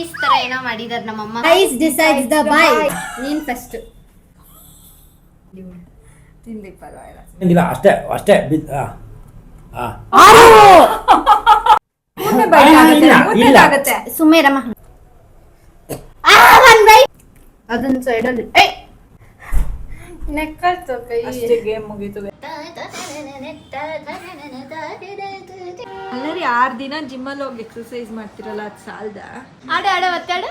ಮೇಯೋನೀಸ್ ತರ ಏನೋ ಮಾಡಿದಾರೆ ನಮ್ಮಮ್ಮ. Guys decides the by. ನೀನ್ ಫಸ್ಟ್ ತಿಂದಿ ಪರವಾಗಿಲ್ಲ. ಇಲ್ಲ ಅಷ್ಟೇ ಅಷ್ಟೇ ಆಗುತ್ತೆ ಸುಮೇರಮ್ಮ ಅದನ್ನ ಸೈಡಲ್ಲಿ ನೆಕ್ಕಳ್ತು ಕೈ. ಅಷ್ಟೇ ಗೇಮ್ ಮುಗೀತು. ಅಲ್ಲರಿ 6 ದಿನ ಜಿಮ್ಮಲ್ಲಿ ಹೋಗಿ ಎಕ್ಸರ್ಸೈಸ್ ಮಾಡ್ತಿರಲ್ಲ ಅದು ಸಾಲ್ದ? ಆಡ ಒತ್ತಾಡ.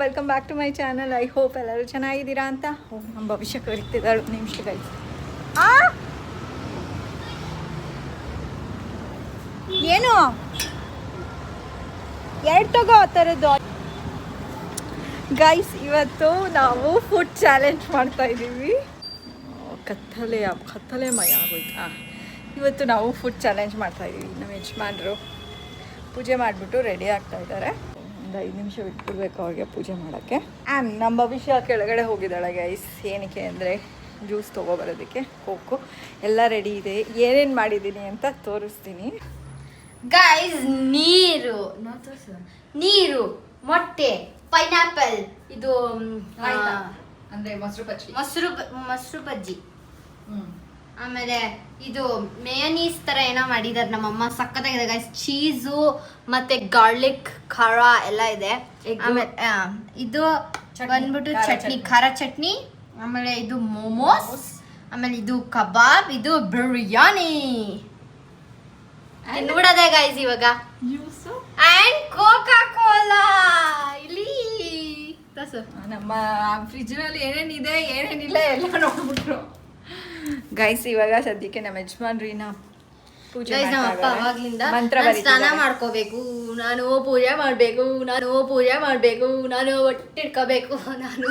Welcome back to my channel. I hope ಎಲ್ಲರೂ ಚೆನ್ನಾಗಿದ್ದೀರಾ ಅಂತ. ನಮ್ಮ ಭವಿಷ್ಯ ಕರಿತಿದ್ದಾಳು ನಿಮಿಷ ಗೈಸ್. ಏನು 2 ತಗೋ ಆ ಥರದ್ದು ಗೈಸ್. ಇವತ್ತು ನಾವು ಫುಡ್ ಚಾಲೆಂಜ್ ಮಾಡ್ತಾ ಇದ್ದೀವಿ. ಕತ್ತಲೆ ಮಯ ಆಗೋಯ್ತಾ. ಇವತ್ತು ನಾವು ಫುಡ್ ಚಾಲೆಂಜ್ ಮಾಡ್ತಾ ಇದ್ದೀವಿ. ನಮ್ಮ ಯಜಮಾನ್ರು ಪೂಜೆ ಮಾಡಿಬಿಟ್ಟು ರೆಡಿ ಆಗ್ತಾ ಇದ್ದಾರೆ. ಒಂದು 5 ನಿಮಿಷ ಬಿಟ್ಬಿಡ್ಬೇಕು ಅವ್ರಿಗೆ ಪೂಜೆ ಮಾಡೋಕ್ಕೆ. ಆ್ಯಂಡ್ ನಮ್ಮ ಭವಿಷ್ಯ ಕೆಳಗಡೆ ಹೋಗಿದ್ದಾಳೆ ಗೈಸ್. ಏನಕ್ಕೆ ಅಂದರೆ ಜ್ಯೂಸ್ ತೊಗೊಬರೋದಕ್ಕೆ. ಕೋಕು ಎಲ್ಲ ರೆಡಿ ಇದೆ. ಏನೇನು ಮಾಡಿದ್ದೀನಿ ಅಂತ ತೋರಿಸ್ತೀನಿ ಗೈಸ್. ನೀರು, ಮೊಟ್ಟೆ, ಪೈನಾಪಲ್, ಇದು ಅಂದರೆ ಮೊಸರು ಬಜ್ಜಿ, ಆಮೇಲೆ ಇದು ಮೇಯೋನೀಸ್ ತರ ಏನೋ ಮಾಡಿದಾರೆ ನಮ್ಮಮ್ಮ. ಸಕ್ಕತ್ತಾಗಿದೆ ಗೈಸ್. ಚೀಸು ಮತ್ತೆ ಗಾರ್ಲಿಕ್ ಖಾರ ಎಲ್ಲ ಇದೆ. ಆಮೇಲೆ ಇದು ಬಂದ್ಬಿಟ್ಟು ಚಟ್ನಿ, ಖಾರ ಚಟ್ನಿ. ಆಮೇಲೆ ಇದು ಮೋಮೋಸ್. ಆಮೇಲೆ ಇದು ಕಬಾಬ್. ಇದು ಬಿರಿಯಾನಿ. ನೋಡೋದೇ ಗೈಸ್ ಇವಾಗ. ಅಂಡ್ ಕೋಕಾ ಕೋಲಾ ಇಲ್ಲಿ ನಮ್ಮ ಫ್ರಿಜ್ನಲ್ಲಿ ಏನೇನಿದೆ ಏನೇನಿಲ್ಲ ಎಲ್ಲ ನೋಡ್ಬಿಟ್ರು ಗೈಸ್. ಇವಾಗ ಸದ್ಯಕ್ಕೆ ನಮ್ಮ ಯಜಮಾನ್ರಿನ ಪೂಜೆ ಸ್ನಾನ ಮಾಡ್ಕೋಬೇಕು, ನಾನು ಪೂಜೆ ಮಾಡ್ಬೇಕು, ನಾನು ಒಟ್ಟಿಡ್ಕೋಬೇಕು, ನಾನು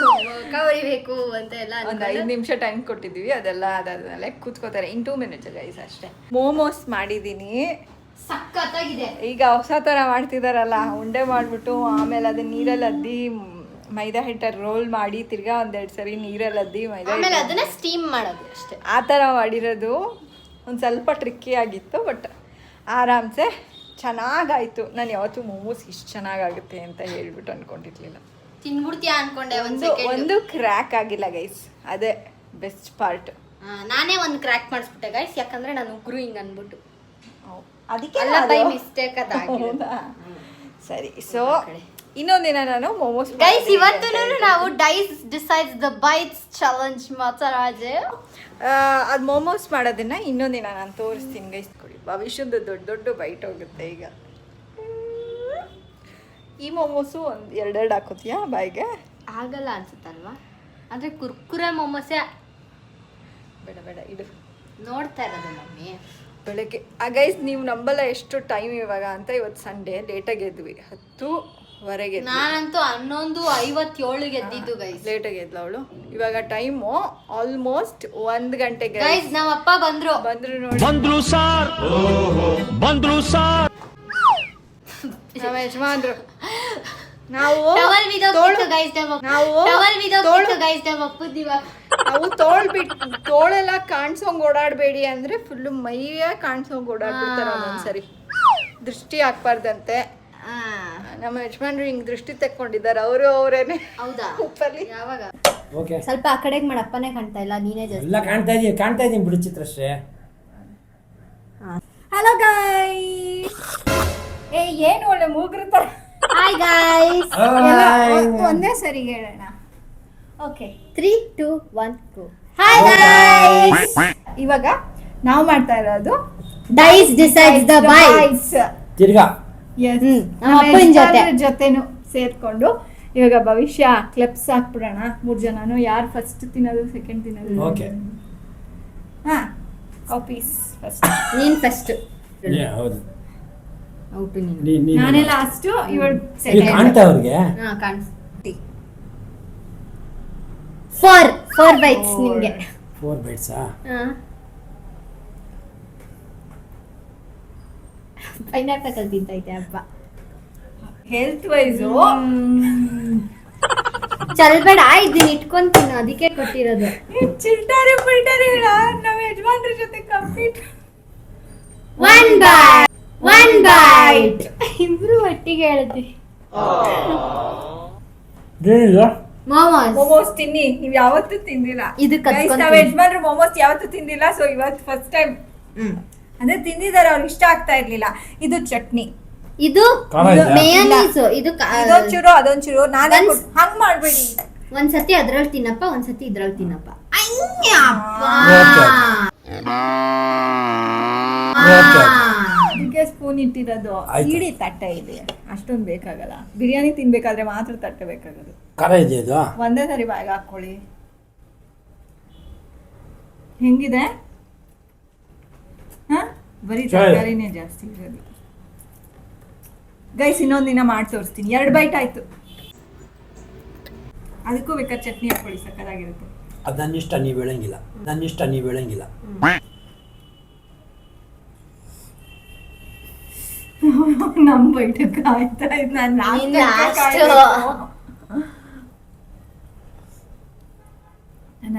ಕವರಿಬೇಕು ಅಂತ ಎಲ್ಲ ಒಂದು 5 ನಿಮಿಷ ಟೈಮ್ ಕೊಟ್ಟಿದ್ದೀವಿ. ಅದೆಲ್ಲ ಅದಾದ್ಮೇಲೆ ಕೂತ್ಕೋತಾರೆ. ಇನ್ 2 ಮಿನಿಟ್ಸ್ ಗೈಸ್ ಅಷ್ಟೇ. ಮೋಮೋಸ್ ಮಾಡಿದ್ದೀನಿ. ಸಕ್ಕತ್ತಾಗಿದೆ. ಈಗ ಹೊಸ ಥರ ಮಾಡ್ತಿದಾರಲ್ಲ, ಉಂಡೆ ಮಾಡಿಬಿಟ್ಟು ಆಮೇಲೆ ಅದನ್ನ ನೀರಲ್ಲಿ ಅದ್ದಿ ಮೈದಾ ಹಿಟ್ಟಲ್ಲಿ ರೋಲ್ ಮಾಡಿ ತಿರ್ಗಾ 1-2 ಸರಿ ನೀರಲ್ಲಿ ಅದ್ದಿ ಮೈದಾ ಅದನ್ನ ಸ್ಟೀಮ್ ಮಾಡೋದು ಅಷ್ಟೇ. ಆ ಥರ ಮಾಡಿರೋದು ಒಂದು ಸ್ವಲ್ಪ ಟ್ರಿಕ್ಕಿ ಆಗಿತ್ತು. ಬಟ್ ಆರಾಮ್ಸೆ ಚೆನ್ನಾಗಾಯಿತು. ನಾನು ಯಾವತ್ತೂ ಮೋಮೋಸ್ ಇಷ್ಟು ಚೆನ್ನಾಗಾಗುತ್ತೆ ಅಂತ ಹೇಳ್ಬಿಟ್ಟು ಅಂದ್ಕೊಂಡಿರ್ಲಿಲ್ಲ. ತಿನ್ಬಿಡ್ತೀಯ ಅನ್ಕೊಂಡೆ. ಒಂದು ಕ್ರ್ಯಾಕ್ ಆಗಿಲ್ಲ ಗೈಸ್. ಅದೇ ಬೆಸ್ಟ್ ಪಾರ್ಟ್. ನಾನೇ ಒಂದು ಕ್ರ್ಯಾಕ್ ಮಾಡಿಸ್ಬಿಟ್ಟೆ ಗೈಸ್. ಯಾಕಂದ್ರೆ ನಾನು ಉಗ್ರು ಹಿಂಗೆ ಅಂದ್ಬಿಟ್ಟು ಅದಕ್ಕೆ ಬೈ ಮಿಸ್ಟೇಕ್ ಸರಿ. ಸೊ ಇನ್ನೊಂದಿನ ನಾನು ಮೋಮೋಸ್ ಗೈಸ್ ಇವತ್ತು ನಾವು dice decides the bites challenge ಮಾತಾಡೋದು. ಅದು ಮೋಮೋಸ್ ಮಾಡೋದನ್ನ ಇನ್ನೊಂದಿನ ನಾನು ತೋರಿಸ್ತೀನಿ ಗೈಸ್. ಕೊಡಿ. ಭವಿಷ್ಯದ ದೊಡ್ಡ ಬೈಟ್ ಹೋಗುತ್ತೆ ಈಗ. ಈ ಮೋಮೋಸು ಒಂದು 2 ಹಾಕೋತೀಯಾ ಬಾಯಿಗೆ? ಆಗಲ್ಲ ಅನ್ಸುತ್ತಲ್ವಾ? ಅಂದ್ರೆ ಕುರ್ಕುರೆ ಮೋಮೋಸೆ. ಬೇಡ ಇಡು. ನೋಡ್ತಾ ಇರೋದು ಮಮ್ಮಿ ಬೆಳಗ್ಗೆ. ಗೈಸ್ ನೀವು ನಂಬಲ್ಲ ಎಷ್ಟು ಟೈಮ್ ಇವಾಗ ಅಂತ. ಇವತ್ತು ಸಂಡೇ ಲೇಟಾಗಿ ಎದ್ವಿ. 10:15 ನಾನಂತೂ 11:57 ಎದ್ದಿದ್ದು ಗೈಸ್. ಲೇಟಾಗಿ ಎದ್ಲ ಅವಳು. ಇವಾಗ ಟೈಮು ಆಲ್ಮೋಸ್ಟ್ 1 ಗಂಟೆಗೆ ಗೈಸ್. ನಮ್ಮ ಅಪ್ಪ ಬಂದ್ರು ನೋಡಿ. ನಮ್ಮ ಯಜಮಾನ್ರು ನಾವು ತೋಳೆಲ್ಲ ಕಾಣಿಸೋಂಗ್ ಓಡಾಡಬೇಡಿ ಅಂದ್ರೆ ಫುಲ್ ಮೈಯೇ ಕಾಣಿಸೋಂಗ್ ಓಡಾಡ್ಬಿಡ್ತಾರೆ ಒಂದೊಂದ್ಸರಿ. ದೃಷ್ಟಿ ಹಾಕ್ಬಾರ್ದಂತೆ. ನಮ್ಮ ಯಜಮಾನ್ರು ಹಿಂಗ್ ದೃಷ್ಟಿ ತೆಕ್ಕೊಂಡಿದ್ದಾರೆ. ಅವರೇನೆ. ಹೌದಾ? ಉಪ್ಪಲ್ಲಿ ಯಾವಾಗ ಸ್ವಲ್ಪ ಆ ಕಡೆಗೆ ಮಾಡಪ್ಪನೇ ಕಾಣ್ತಾ ಇಲ್ಲ. ನೀನೇ ಎಲ್ಲ ಕಾಣ್ತಾ ಇದೀನಿ ಬಿಡು ಚಿತ್ರಶ್ರೀ. Hello guys. ಏನು ಒಳ್ಳೆ ಮೂಗಿರ್ತಾರೆ. Hi guys. ಒಂದೇ ಸರಿ ಹೇಳೋಣ. Okay 3 2 1 go. Hi guys. ಇವಾಗ ನಾವು ಮಾಡ್ತಾ ಇರೋದು ಡೈಸ್ ಡಿಸೈಡ್ಸ್ ದ ಬೈಟ್ಸ್. ತಿರ್ಗಾ ಜೊತೆನು ಸೇರ್ಕೊಂಡು ಇವಾಗ ಭವಿಷ್ಯ ಕ್ಲಿಪ್ಸ್ ಹಾಕ್ಬಿಡೋಣ. 3 ಜನನು. ಯಾರು ಫಸ್ಟ್ ತಿನ್ನೋದು ಸೆಕೆಂಡ್ ತಿನ್ನೋದು? ಓಕೆ. Copies first. ನೀನ್ ಫಸ್ಟ್. ಹೌದು. ಔಟು ನಾನೇ ಲಾಸ್ಟ್. ಇವಳು ಕಾಣ್ತಾ ಅವ್ರಿಗೆ. ಕಾಣಿಸ್ತಿ. 4 ಬೈಟ್ಸ್ ನಿಮ್ಗೆ. 4 ಬೈಟ್ಸಾ? ಪೈನಾಪಲ್ ತಿಂತೈತೆ ಹಬ್ಬ. ಹೆಲ್ತ್ ವೈಸು ಚಲ್ಬೇಡ ಇದನ್ನ ಇಟ್ಕೊಂತೀನಿ ಅದಕ್ಕೆ ಕೊಟ್ಟಿರೋದು. ಚಿಲ್ಟಾರೆ ಬಿಲ್ಟಾರೆ ಹೇಳ ನಮ್ಮ ಯಜಮಾನ್ರ ಜೊತೆ ಕಂಪ್ಲೀಟ್. ಒನ್ ಬೈಟ್ ಇಬ್ರು ಒಟ್ಟಿಗೆ ಹೇಳ್ತೀವಿ. ಏನಿಲ್ಲ ಮೋಮೋಸ್ ಮೋಮೋಸ್ ತಿನ್ನಿ, ನೀವ್ ಯಾವತ್ತೂ ತಿಂದಿಲ್ಲ. ಇದು Guys, ನಾವ್ ಯಜಮಾನ್ರು ಮೋಮೋಸ್ ಯಾವತ್ತೂ ತಿಂದಿಲ್ಲ, ಸೊ ಇವತ್ತು ಫಸ್ಟ್ ಟೈಮ್. ಅಂದ್ರೆ ತಿಂದಿದ್ದಾರೆ, ಅವ್ರಿಗೆ ಇಷ್ಟ ಆಗ್ತಾ ಇರ್ಲಿಲ್ಲ. ಇದು ಚಟ್ನಿ, ಇದು ಖಾರ ಇದೆಯಾ? ಮೇಯೋನೀಸ್, ಇದು ಇದೊಂದ್ ಚೂರು ಅದೊಂದ್ ಚೂರು. ನಾನೇ ಹಂಗ್ ಮಾಡ್ಬೇಡಿ. ಒಂದ್ಸತಿ ಅದ್ರಲ್ಲಿ ತಿನ್ನಪ್ಪ, ಒಂದ್ಸತಿ ಇದ್ರಲ್ಲಿ ತಿನ್ನಪ್ಪ. ಅದಕ್ಕೆ ಸ್ಪೂನ್ ಇಟ್ಟಿರೋದು. ಆಯ್ತು. ಇಡೀ ತಟ್ಟೆ ಇದೆ, ಅಷ್ಟೊಂದು ಬೇಕಾಗಲ್ಲ. ಬಿರಿಯಾನಿ ತಿನ್ಬೇಕಾದ್ರೆ ಮಾತ್ರ ತಟ್ಟೆ ಬೇಕಾಗೋದು. ಖಾರ ಇದೆಯಾ ಇದು? ಒಂದೇ ಸರಿ ಬಾಯಿಗೆ ಹಾಕೊಳ್ಳಿ. ಹೆಂಗಿದೆ? ಹ ಬರೀ ತರಕಾರಿನೇ ಜಾಸ್ತಿ ಇರೋದು. ಗೈಸ್, ಇನ್ನೊಂದ್ ದಿನ ಮಾಡಿ ತೋರಿಸ್ತೀನಿ. 2 ಬೈಟ್ ಆಯ್ತು. ಅದಕ್ಕೂ ಬೇಕಾದ್ರೆ ಚಟ್ನಿ ಹಾಕೊಳ್ಳಿ, ಸಕ್ಕತ್ತಾಗಿರುತ್ತೆ. ಅದು ನನ್ನಿಷ್ಟ, ನೀವು ಹೇಳಂಗಿಲ್ಲ. ನನ್ನಿಷ್ಟ, ನೀವು ಹೇಳಂಗಿಲ್ಲ. ನಮ್ ಬೈಟಕ್ಕೆ ಆಯ್ತಾ ಇದು? ನಾನು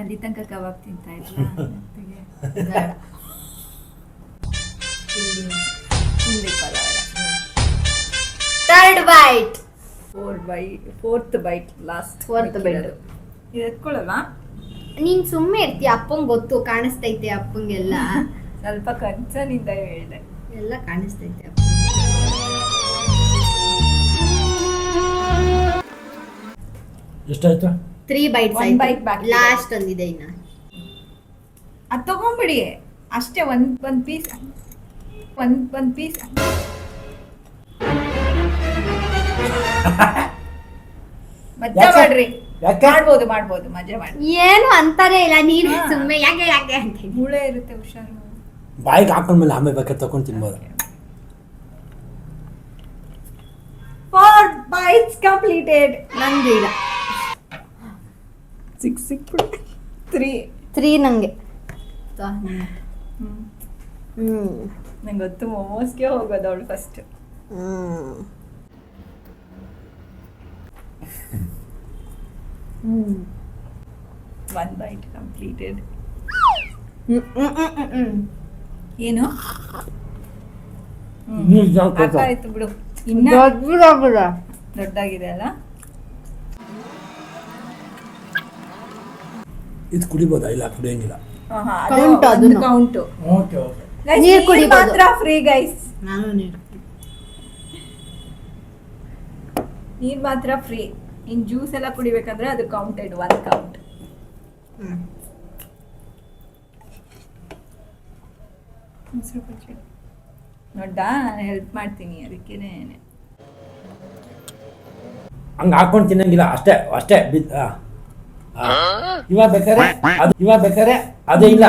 ಅಲ್ಲಿ ತನಕ ಕಬಾಬ್ ತಿಂತಾ ಇದ್ಲ. Third bite, fourth bite, last Fourth bite. ಇದು ಎತ್ಕೊಳ್ಳಲ್ವಾ? ನೀನ್ ಸುಮ್ಮನೆ ಇರ್ತೀಯ. ಅಪ್ಪಂಗ್ ಗೊತ್ತು, ಕಾಣಿಸ್ತೈತೆ ಅಪ್ಪಂಗೆಲ್ಲ. ಸ್ವಲ್ಪ ಕನ್ಸನಿಂದ ಹೇಳಿದೆ. ಎಲ್ಲ ಕಾಣಿಸ್ತೈತೆ ಅಪ್ಪ. ಎಷ್ಟಾಯ್ತು? 3 bites One bite ಬಾಕಿ ಇದೆ. ಲಾಸ್ಟ್ ಒಂದಿದೆ ಇನ್ನ. ಅದು ತಗೊಂಬಿಡಿ ಅಷ್ಟೇ. ಒಂದ್ ಪೀಸ್ ಒಂದ್ ಪೀಸ್. ಮಜಾ ಯಾಕೆ? ಮಾಡ್ರಿ. ಯಾಕೆ? ಮಾಡ್ಬೋದು ಮಜಾ ಮಾಡಿ. ಏನು ಅಂತಾನೆ ಇಲ್ಲ ನೀನು. ಹಾ. ಸುಮ್ಮನೆ ಯಾಕೆ ಅಂತ. ಮೂಳೆ ಇರುತ್ತೆ, ಹುಷಾರು. ಬಾಯಿಗೆ ಹಾಕೊಂಡ್ಮೇಲೆ ಆಮೇಲೆ ಬೇಕಾದ್ರೆ ತಗೊಂಡು ತಿನ್ಬೋದು. 4 bites completed. ನಂದು ಇಲ್ಲ. 6 3. 3 ನಂಗೆ. ನಂಗೆ ಗೊತ್ತು, ಮೋಮೋಸ್ಗೆ ಹೋಗೋದು ಅವಳು ಫಸ್ಟ್. 1 bite completed. ಏನು? ಆಯ್ತು ಬಿಡು. ಇನ್ನ ದೊಡ್ಡಾಗಿದೆ ಅಲ್ಲ. ಇದು ಕುಡಿಬೋದಾ? ಇಲ್ಲ, ಕುಡಿಯಂಗಿಲ್ಲ. Count ಅದನ್ನು. ಕೌಂಟು. Okay okay. ನೀರ್ ಕುಡಿಬೋದು. ಮಾತ್ರ ಫ್ರೀ ಗೈಸ್. ನಾನು ನೀರು. ನೀರ್ ಮಾತ್ರ ಫ್ರೀ. ಇನ್ ಜ್ಯೂಸ್ ಎಲ್ಲ ಕುಡಿಬೇಕಂದ್ರೆ ಅದು ಕೌಂಟೆಡ್, 1 ಕೌಂಟ್. ನೋಡ್ದಾ, ನಾನು ಹೆಲ್ಪ್ ಮಾಡ್ತೀನಿ ಅದಕ್ಕೇನೆ. ಹಂಗೆ ಹಾಕೊಂಡು ತಿನ್ನಂಗಿಲ್ಲ. ಅಷ್ಟೇ ಅಷ್ಟೇ. ಇವಾಗ ಬೇಕಾರೆ ಅದೇ ಇಲ್ಲ.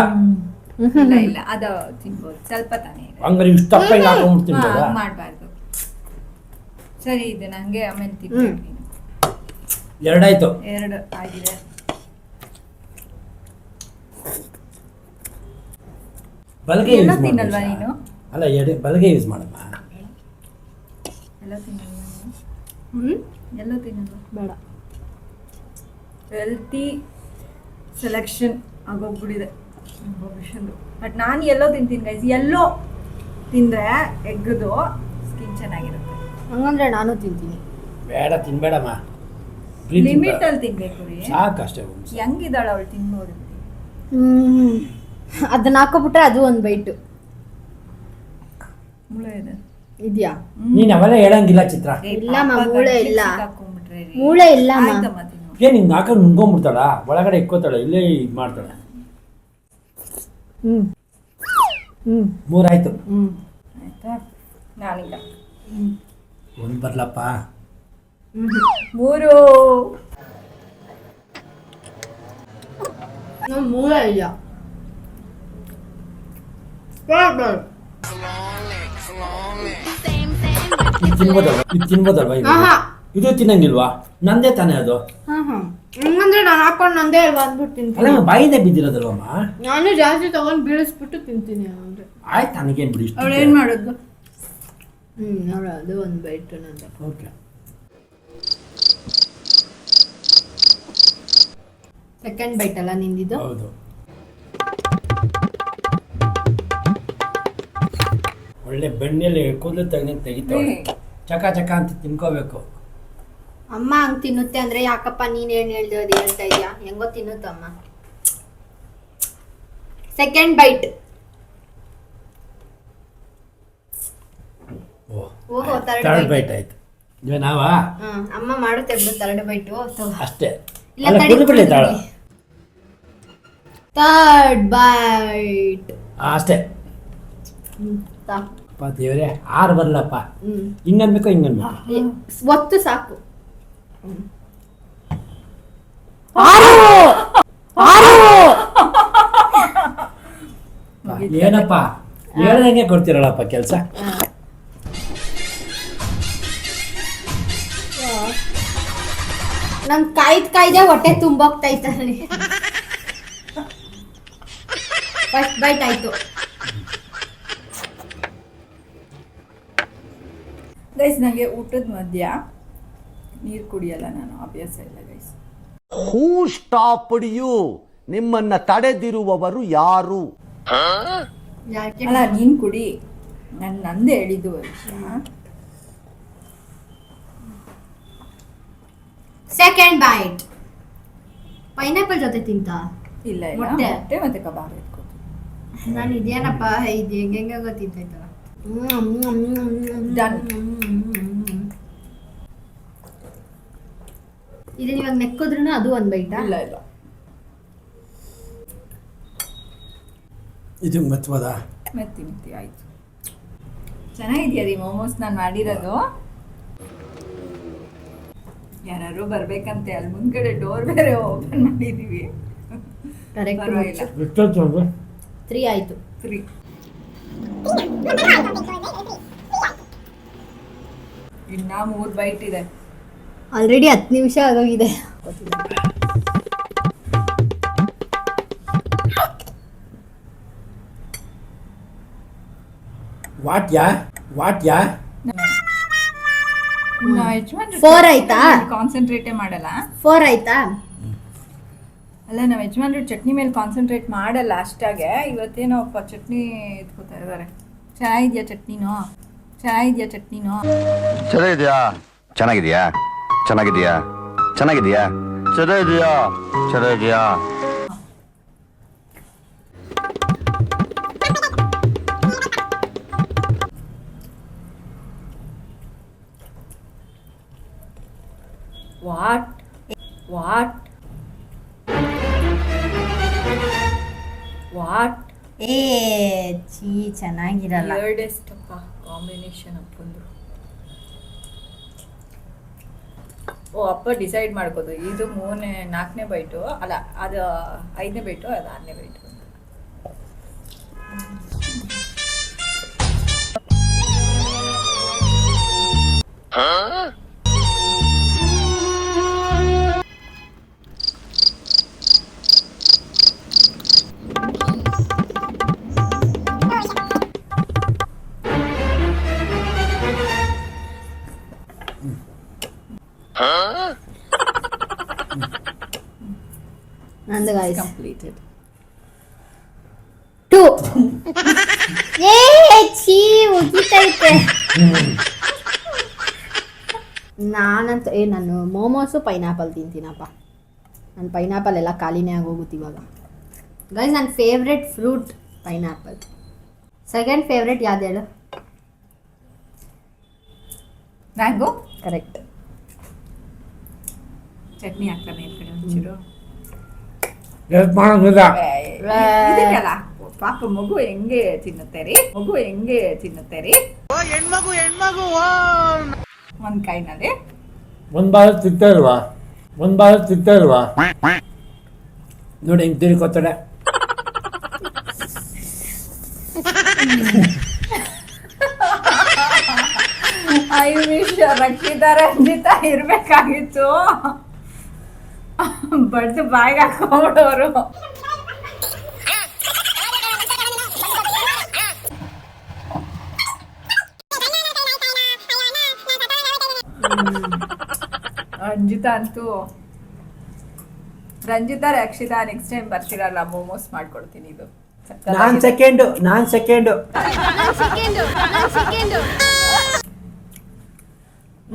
ಇಲ್ಲ ಅದು ತಿನ್ಬೋದು, ಸ್ವಲ್ಪ ತಾನೇ ಇದೆ. ಹಂಗಾರೆ ಇಷ್ಟು ತಪ್ಪ ಹಿಂಗೆ ಹಾಕೊಂಡ್ಬಿಟ್ಟು ತಿನ್ಬೋದಾ? ಮಾಡಬಾರ್ದು. ಸರಿ, ಇದೆ ನಂಗೆ ಆಮೇಲೆ ತಿನ್ಬೇಕು. 2 ಆಯ್ತು. 2 ಆಗಿದೆ. ಬಲಗೆ ಎಲ್ಲ ಯೂಸ್ ತಿನ್ನಲ್ವಾ ನೀನು? ಅಲ್ಲ, ಬಲಗೆ ಯೂಸ್ ಮಾಡಮ್ಮ. ಎಲ್ಲ ತಿನ್ನಲ್ವಾ ಹ್ಮ್ ಎಲ್ಲ ತಿನ್ನಲ್ವಾ? ಬೇಡ. ಹೆಲ್ತಿ ಸೆಲೆಕ್ಷನ್ ಆಗೋಗ್ಬಿಟ್ಟಿದೆ ಬಟ್ ನಾನು ಎಲ್ಲೋ ತಿಂತೀನಿ ಗೈಸ್. ಎಲ್ಲೋ ತಿಂದರೆ ಎಗ್ಗದು ಸ್ಕಿನ್ ಚೆನ್ನಾಗಿರುತ್ತೆ. ಹಂಗಂದ್ರೆ ನಾನು ತಿಂತೀನಿ. ಬೇಡ, ತಿನ್ಬೇಡಮ್ಮ. ಲಿಮಿಟ್ ಅಲ್ಲಿ ತಿನ್ಬೇಕು ರೀ. ಸಾಕಷ್ಟೇ. ಹೆಂಗಿದ್ದಾಳೆ ಅವಳು, ತಿನ್ಬೋದು. ಅದನ್ನ ಹಾಕೋಬಿಟ್ರೆ ಅದು ಒಂದು ಬೈಟು. ಮೂಳೆ ಇದೆ ಇದೆಯಾ? ನೀನು ಅವೆಲ್ಲ ಹೇಳಂಗಿಲ್ಲ ಚಿತ್ರ. ಇಲ್ಲಮ್ಮ, ಮೂಳೆ ಇಲ್ಲ. ಹಾಕೊಂಡ್ಬಿಟ್ರೆ ಮೂಳೆ ಇಲ್ಲಮ್ಮ. ಏನು ಹಿಂಗೆ ಹಾಕೊಂಡು ನುಂಗೊಂಬಿಡ್ತಾಳ, ಒಳಗಡೆ ಇಕ್ಕೋತಾಳೆ, ಇಲ್ಲೇ ಇದು ಮಾಡ್ತಾಳೆ. 3 ಆಯ್ತು. ಆಯ್ತಾ? ನಾನೀಗ 1 ಬರ್ಲಪ್ಪ. 3. ಮೂಳೆ ಇಲ್ಲ. ಇದು ತಿನ್ಬೋದಲ್ವಾ? ಇದು ತಿನ್ನಂಗಿಲ್ವಾ? ನಂದೇ ತಾನೇ ಅದು. ಹಂಗಂದ್ರೆ ನಾನು ಹಾಕೊಂಡು ನಂದೇ ಅಲ್ವಾ ಅಂದ್ಬಿಟ್ಟು ತಿಂತೀನಿ. ಅಲ್ಲ, ಬಾಯಿಂದ ಬಿದ್ದಿರೋದಲ್ವಮ್ಮ. ನಾನು ಜಾಸ್ತಿ ತಗೊಂಡು ಬೀಳಿಸ್ಬಿಟ್ಟು ತಿಂತೀನಿ. ಅಂದ್ರೆ ಆಯ್ತು, ನನಗೇನು ಬಿಡಿ. ಅವಳು ಏನು ಮಾಡೋದು? ಅವಳು ಅದು ಒಂದು ಬೈಟು ನಂದು. ಓಕೆ. ಸೆಕೆಂಡ್ ಬೈಟ್ ಅಲ್ಲ ನಿಂದಿದ್ದು? ಹೌದು. ಒಳ್ಳೆ ಬೆಣ್ಣೆಲಿ ಕೂದಲು ತೆಗಿತಾವೆ. ಚಕ ಚಕ ಅಂತ ತಿನ್ಕೋಬೇಕು. ಅಮ್ಮ ಹಂಗ್ ತಿನ್ನುತ್ತೆ ಅಂದ್ರೆ ಯಾಕಪ್ಪ ನೀನ್ ಏನ್ ಹೇಳ್ತಾ ಇದ್ಯಾ? ಹೆಂಗೋ ತಿನ್ನುತ್ತಮ್ಮ. Second bite. ಓಹೋ, ಥರ್ಡ್ ಬೈಟ್ ಆಯ್ತು. ಇವ ನಾವಾ? ಅಮ್ಮ ಮಾಡುತ್ತೆ ಬಿಡು ಥರ್ಡ್ ಬೈಟು. ಅಷ್ಟೇ. ಇಲ್ಲ ತಡಿ. ಥರ್ಡ್ ಬೈಟ್ ಅಷ್ಟೇ. ದೇವ್ರೆ 6 ಬರ್ಲಪ್ಪ. ಹಿಂಗನ್ಬೇಕು ಹಿಂಗನ್ಬೇಕು. ಒತ್ತು ಸಾಕು. ಏನಪ್ಪ ಹೇಳ್ದಂಗೆ ಕೊಡ್ತೀರಲ್ಲಪ್ಪ ಕೆಲಸ. ನನ್ ಕಾಯ್ದೆ ಹೊಟ್ಟೆ ತುಂಬೋಗ್ತಾ ಇದ್ದಾರೆ. ಫಸ್ಟ್ ಬೈಟ್ ಆಯ್ತು. ಗೈಸ್, ನನಗೆ ಊಟದ ಮಧ್ಯ ನೀರು ಕುಡಿಯಲ್ಲ ನಾನು, ಅಭ್ಯಾಸ ಇಲ್ಲ ಗೈಸ್. Who stopped you? ನಿಮ್ಮನ್ನ ತಡೆದಿರುವವರು ಯಾರು? ಅಲ್ಲ, ನೀನ್ ಕುಡಿ, ನಂದೇ ಹೇಳಿದ್ದು ವಿಷಯ. Second byte. ಪೈನಾಪಲ್ ಜೊತೆ ತಿಂತ? ಇಲ್ಲ ಇಲ್ಲ, ಮೊಟ್ಟೆ ಮತ್ತೆ ಕಬಾಬ್ ಎತ್ಕೋತೀನಿ ನಾನು. ಇದೇನಪ್ಪ ಇದು ಹೆಂಗೆ ಗೊತ್ತಿತ್ತೈತಲ್ಲ. ಇದನ್ನ ಇವಾಗ ನೆಕ್ಕೋದ್ರೂ ಅದು ಒಂದ್ ಬೈಟ್? ಇಲ್ಲ ಇಲ್ಲ, ಇದು ಮೆತ್ತವಾದ? ಮೆತ್ತಿ ಆಯ್ತು. ಚೆನ್ನಾಗಿದ್ಯಾ ರೀ ಮೋಮೋಸ್ ನಾನು ಮಾಡಿರೋದು. ಯಾರು ಬರ್ಬೇಕಂತೆ, ಅಲ್ಲಿ ಮುಂದ್ಗಡೆ ಡೋರ್ ಬೇರೆ ಓಪನ್ ಮಾಡಿದೀವಿ. ಕರೆಕ್ಟ್. 3 ಆಯ್ತು. 3 ಇನ್ನ 3 ಬೈಟ್ ಇದೆ. ಆಲ್ರೆಡಿ 10 ನಿಮಿಷ ಆಗೋಗಿದೆ. ವಾಟ್ಯಾ 4 ಆಯ್ತಾ? ಕಾನ್ಸಂಟ್ರೇಟೇ ಮಾಡಲ್ಲ. 4 ಆಯ್ತಾ? ಅಲ್ಲ, ನಾವು ಯಜಮಾನ್ರು ಚಟ್ನಿ ಮೇಲೆ ಕಾನ್ಸಂಟ್ರೇಟ್ ಮಾಡಲ್ಲ ಅಷ್ಟಾಗೆ. ಇವತ್ತೇನೋ ಚಟ್ನಿ ಎತ್ಕೋತಾ ಇದ್ದಾರೆ. ಚೆನ್ನಾಗಿದ್ಯಾ ಚಟ್ನಿನೋ? ಚೆನ್ನಾಗಿದ್ಯಾ? ವಾಟ್ ಚೆನ್ನಾಗಿರಲ್ಲ. ಎರಡೆಷ್ಟಪ್ಪ ಕಾಂಬಿನೇಷನ್ ಅಪ್ಪಂದು. ಓ, ಅಪ್ಪ ಡಿಸೈಡ್ ಮಾಡ್ಕೋದು ಇದು 4ನೇ ಬೈಟು, ಅಲ್ಲ ಅದು 5ನೇ ಬೈಟು, ಅದು 6ನೇ ಬೈಟು. ನಂದು ಗಾಯ್ಸ್ ಕಂಪ್ಲೀಟೆಡ್. 2. ಉಗಿತೈತೆ. ನಾನಂತ ನಾನು ಮೋಮೋಸು ಪೈನಾಪಲ್ ತಿಂತೀನಪ್ಪ. ನನ್ನ ಪೈನಾಪಲ್ ಎಲ್ಲ ಖಾಲಿನೇ ಆಗೋಗುತ್ತೆ ಇವಾಗ. ಗೈಸ್, ನನ್ನ favourite fruit pineapple. Second favourite ಯಾವ್ದು ಹೇಳು? ಮ್ಯಾಂಗೋ. ಕರೆಕ್ಟ್. ಚಟ್ನಿ ಹಾಕ್ತಾ ಮೇಲ್ಗಡೆ ಒಂಚೂರು. ಇದಕ್ಕೆಲ್ಲ ಪಾಪ ಮಗು ಹೆಂಗೆ ತಿನ್ನುತ್ತೆ ರೀ? ಒಂದ್ ಕೈನಲ್ಲಿ ಒಂದ್ ಬಾರ ತಿಂತಾ ಇಲ್ವಾ? ನೋಡಿ ಹೆಂಗ್ ತಿರ್ಕೋತಾಳೆ. ಐ ವಿಶ್ ರಕ್ಷಿತಾ ರಂಜಿತಾ ಇರ್ಬೇಕಾಗಿತ್ತು. ಬಡ್ದು ಬಾಯಿಗೆ ಹಾಕೊಂಡವರು. ರಂಜಿತಾ ಅಂತೂ ರಂಜಿತಾ ರಕ್ಷಿತಾ ನೆಕ್ಸ್ಟ್ ಟೈಮ್ ಬರ್ತೀರಲ್ಲ ಮೋಮೋಸ್ ಮಾಡ್ಕೊಡ್ತೀನಿ. ಇದು ನಾನ್ ಸೆಕೆಂಡು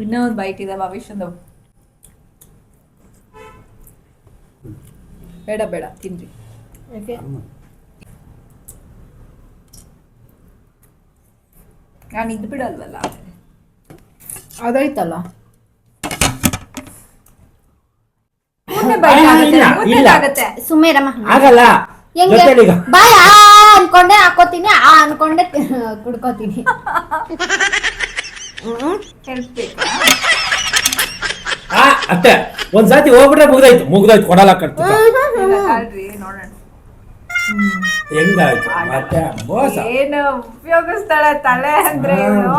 ಇನ್ನೂ ಒಂದು ಬೈಟ್ ಇದೆ ಭವಿಷ್ಯದು. ಬೇಡ ಬೇಡ ತಿನ್ರಿ. ನಾನು ಇದು ಬಿಡಲ್ವಲ್ಲ. ಅದಾಯ್ತಲ್ಲ. ಆಗುತ್ತೆ. ಸುಮೇರಮ್ಮ ಆಗಲ್ಲ. ಹೆಂಗೆ ಜೊತೆಲೀಗ. ಬಾಯ್ ಆ ಅನ್ಕೊಂಡೆ ಹಾಕೋತೀನಿ, ಆ ಅನ್ಕೊಂಡೆ ಕುಡ್ಕೋತೀನಿ. ಹೆಲ್ಪ್ ಬೇಕಾ? ಅತ್ತೆ ಒಂದ್ಸತಿ ಹೋಗ್ಬಿಟ್ರೆ ಮುಗ್ದಾಯ್ತು ಕೊಡಲ್ಲ ಕಟ್ತೀವಿ. ಅಲ್ರಿ ನೋಡೋಣ ಹೆಂಗಾಯ್ತು ಮತ್ತೆ ಮೋಸ. ಏನು ಉಪಯೋಗಿಸ್ತಾಳೆ ತಲೆ ಅಂದ್ರೆ ಇವನು.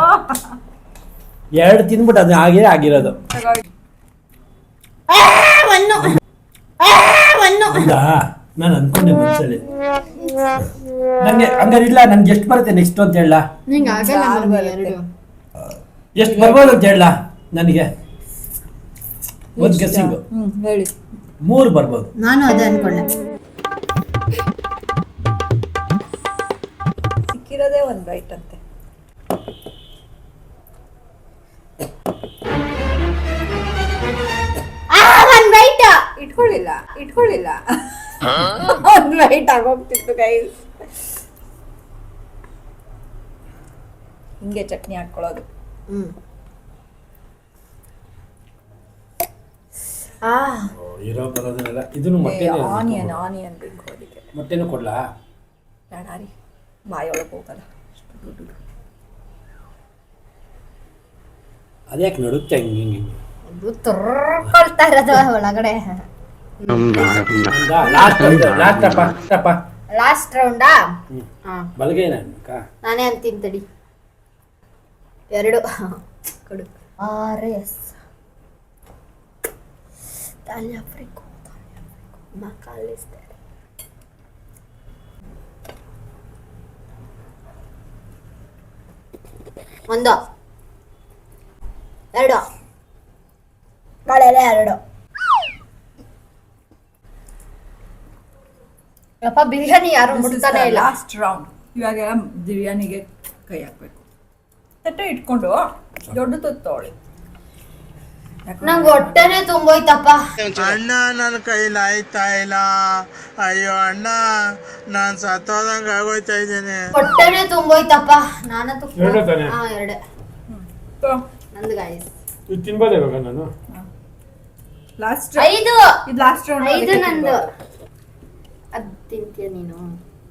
2 ತಿನ್ಬಿಟ್ಟು ಅದು ಆಗಿರೋದು ಹೌದಾ? ನಾನು ಅನ್ಕೊಂಡೆ ಮನ್ಸಲ್ಲಿ ನಂಗೆ ಹಂಗಾರೆ ಇಲ್ಲ, ನನ್ಗೆ ಎಷ್ಟು ಬರುತ್ತೆ ನೆಕ್ಸ್ಟ್ ಅಂತ ಹೇಳ, ನಿಂಗೆ ಆಗಲ್ಲ ಮಮ್ಮಿ, ಎರಡು ಎಷ್ಟು ಬರ್ಬೋದು ಅಂತ ಹೇಳ ನನಗೆ. ಒಂದು ಗೆಸ್ಸಿಂಗು ಹೇಳಿ. 3 ಬರ್ಬೋದು. ನಾನು ಅದೇ ಅನ್ಕೊಂಡೆ. ಸಿಕ್ಕಿರೋದೇ ಒಂದು ಬೈಟ್ ಅಂತೆ. ಒಂದ್ ಬೈಟ್ ಇಟ್ಕೊಳ್ಳಿಲ್ಲ ಒಂದು ಬೈಟ್ ಆಗೋಗ್ತಿತ್ತು ಗೈಸ್. ಹಿಂಗೆ ಚಟ್ನಿ ಹಾಕೊಳ್ಳೋದು. ಇರೋ ಬರೋದನ್ನೆಲ್ಲ ಇದನ್ನು ಆನಿಯನ್ ಬೇಕು ಅದಕ್ಕೆ. ಮೊಟ್ಟೆನೂ ಕೊಡ್ಲಾ? ಬೇಡ ರೀ, ಬಾಯೊಳಗೆ ಹೋಗಲ್ಲ. ಅದ್ಯಾಕೆ ನಡುತ್ತೆ ಹಿಂಗೆ ತುರ್ಕೊಳ್ತಾ ಇರೋದು ಒಳಗಡೆ. ಲಾಸ್ಟ್ ರೌಂಡಾ? ಬಲಗೈನ ನಾನೇ ಅಂತೀನಿ ತಡಿ. 2 ಕೊಡು. RS Tagliafico McAllister. 1 2 ಕಳೆಲೆ 2. ಯಪ್ಪ ಬಿರಿಯಾನಿ ಯಾರು ಮುಟ್ತಾನೆ ಇಲ್ಲ. Last round. ಇವಾಗೆಲ್ಲ ಬಿರಿಯಾನಿಗೆ ಕೈ ಹಾಕ್ಬೇಕು. ತಟ್ಟೆ ಇಟ್ಕೊಂಡು ದೊಡ್ಡ ತುತ್ತು ತಗೊಳ್ಳಿ. ನಂಗೆ ಹೊಟ್ಟೆನೆ ತುಂಬೋಯ್ತಪ್ಪ. ಅಣ್ಣ ನನ್ನ ಕೈಲಿ ಆಯ್ತಾ ಇಲ್ಲ, ಅಯ್ಯೋ ಅಣ್ಣ ನಾನ್ ಸತ್ತೋದಂಗ ಆಗೋಯ್ತಾ ಇದ್ದೇನೆ. ಹೊಟ್ಟೆನೆ ತುಂಬೋಯ್ತಪ್ಪ. ನಾನಂತೂ 2 ತಾನೆ? 2 ನಂದು ಗಾಯ್ಸ್. ಇದು ತಿನ್ಬೋದೇ ಇವಾಗ ನಾನು? ಲಾಸ್ಟ್ 5 ಇದು ಲಾಸ್ಟ್ ರೌಂಡ್. 5 ನಂದು. ಅದ್ ತಿಂತೀಯ ನೀನು?